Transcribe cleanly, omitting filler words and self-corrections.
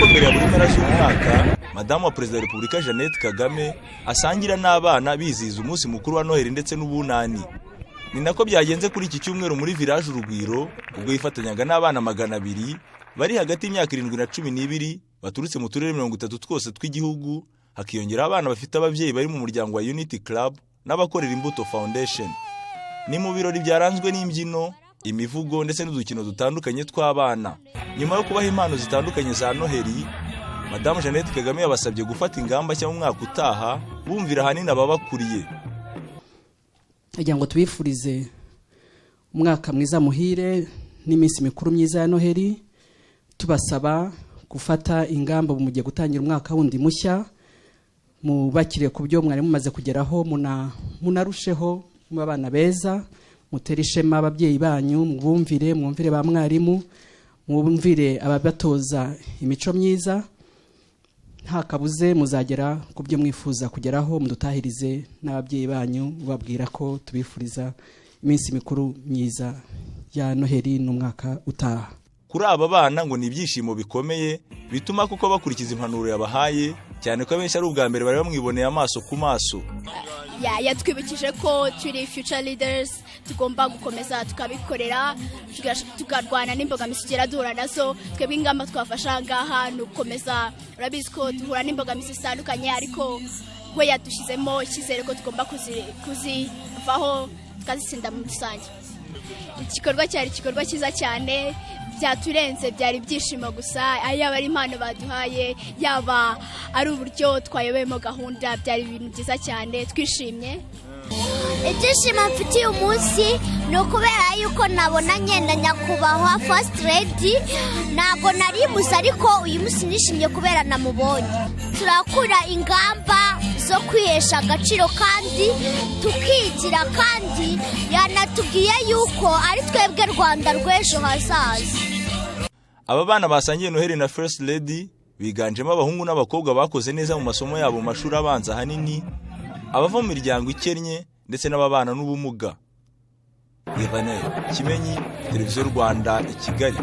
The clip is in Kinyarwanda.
ko mbere ya buri mpera z'umwaka Madamu wa Perezida wa Repubulika Jeannette Kagame asangira n'abana bizihiza umunsi mukuru wa Noheli ndetse n'ubunani. Ni nako byagenze kuri iki cyumweru muri village Urugwiro, ubwo yifatanyaga n'abana 200 bari hagati y'imyaka 7 na 12 baturutse mu turere 30 twose tw'igihugu, hakiyongera abana bafite ababyeyi bari mu muryango wa Unity Club n'abakorera Imbuto Foundation. Ni mu birori byaranzwe n'imbyino, imivugo ndetse n'udukino dutandukanye tw'abana. Nyuma yo kubaha impano zitandukanye za Noheli, Madamu Jeannette Kagame yabasabye gufata ingamba cyangwa umwaka utaha bumvira hanini ababakuriye. Kugira ngo tubifurize umwaka mwiza muhire n'iminsi mikuru myiza ya Noheli, tubasaba gufata ingamba mugiye gutangira umwaka wundi mushya, mubakire ku byo mwari mumaze kugeraho, munarusheho mu abana beza, mutera ishema ababyeyi banyu, mwumvire ba mwarimu, mwumvire ababatoza imico myiza. Nta kabuze muzagera ku byo mwifuza kugeraho, mudutahirize n'ababyeyi banyu babwira ko tubifuriza iminsi mikuru myiza ya Noheli n'umwaka utaha. Kuri aba bana ngo ni ibyishimo bikomeye bituma kuko bakurikiza impanuro yabahaye, cyane ko benshi ari ubwa mbere bari bamwiboneye amaso ku maso. Yatwibukije ko turi future leaders, tugomba gukomeza tukabikorera, tukarwana n'imbogamizi tugera duhura nazo. Twebwe ingamba twafasha ngaha ni ugukomeza, urabizi ko duhura n'imbogamizi zitandukanye, ariko we yadushizemo icyizere ko tugomba kuzivaho tukazitsinda mu rusange. Igikorwa cyari igikorwa cyiza cyane, byaturenze, byari ibyishimo gusa, yaba ari impano baduhaye, yaba ari uburyo twayoboyemo gahunda, byari ibintu byiza cyane, twishimye. Ibyishimo mfitiye umunsi ni ukubera yuko nabonanye na nyakubahwa First Lady, ntabwo nari muzi ariko uyu munsi nishimye kubera namubonye. Turakura ingamba zo kwihesha agaciro kandi tukigira, kandi yanatubwiye yuko ari twebwe Rwanda rw'ejo hazaza. Aba bana basangiye Noheli na First Lady biganjemo abahungu n'abakobwa bakoze neza mu masomo yabo mu mashuri abanza hanini, abava mu miryango ikennye ndetse n'ababana n'ubumuga. Kimenyi, Televiziyo Rwanda, i Kigali.